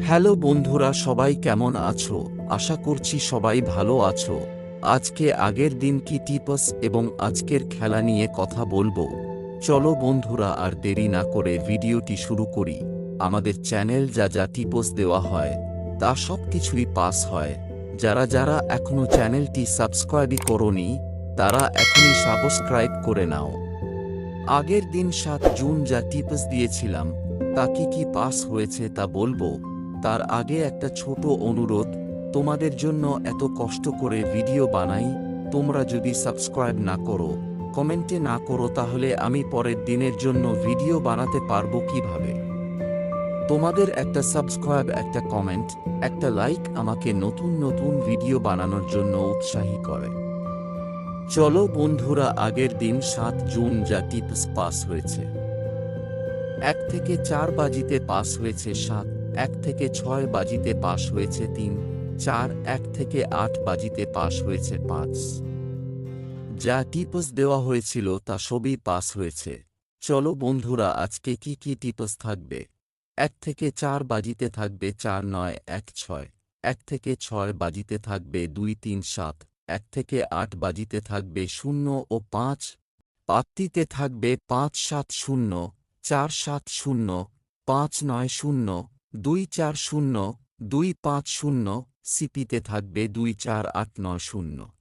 Hello বন্ধুরা, সবাই কেমন আছো? আশা করছি সবাই ভালো আছো। আজকে আগের দিন কি টিপস এবং আজকের খেলা নিয়ে কথা বলবো। চলো বন্ধুরা, আর দেরি না করে ভিডিওটি শুরু করি। আমাদের চ্যানেল যা যা টিপস দেওয়া হয় তা সব কিছুই পাস হয়। যারা যারা এখনো চ্যানেলটি সাবস্ক্রাইবই করোনি তারা এখনই সাবস্ক্রাইব করে নাও। আগের দিন 7 জুন যা টিপস দিয়েছিলাম তা কি কি পাস হয়েছে তা বলবো। তার আগে একটা ছোট অনুরোধ, তোমাদের জন্য এত কষ্ট করে ভিডিও বানাই, তোমরা যদি সাবস্ক্রাইব না করো, কমেন্টে না করো, তাহলে আমি পরের দিনের জন্য ভিডিও বানাতে পারবো কিভাবে? তোমাদের একটা সাবস্ক্রাইব, একটা কমেন্ট, একটা লাইক আমাকে নতুন নতুন ভিডিও বানানোর জন্য উৎসাহী করে। চলো বন্ধুরা, আগের দিন 7 জুন যা টিপস পাস হয়েছে। 1 থেকে 4 বাজিতে পাস হয়েছে 7, 1 থেকে 6 বাজিতে পাস হয়েছে 3, 4, 1 থেকে 8 বাজিতে পাস হয়েছে 5। যা টিপস দেওয়া হয়েছিল তা সবই পাস হয়েছে। চলো বন্ধুরা, আজকে কি কি টিপস থাকবে। 1 থেকে 4 বাজিতে থাকবে 4, 9, 1, 6, 1 থেকে 6 বাজিতে থাকবে 2, 3, 7, 1 থেকে 8 বাজিতে থাকবে 0 ও 5, পাত্তিতে থাকবে 5, 7, 0, 4, 7, 0, 5, 9, 0, 2, 4, 0, 2, 5, 0, সিপিতে থাকবে 2, 4, 8, 9, 0।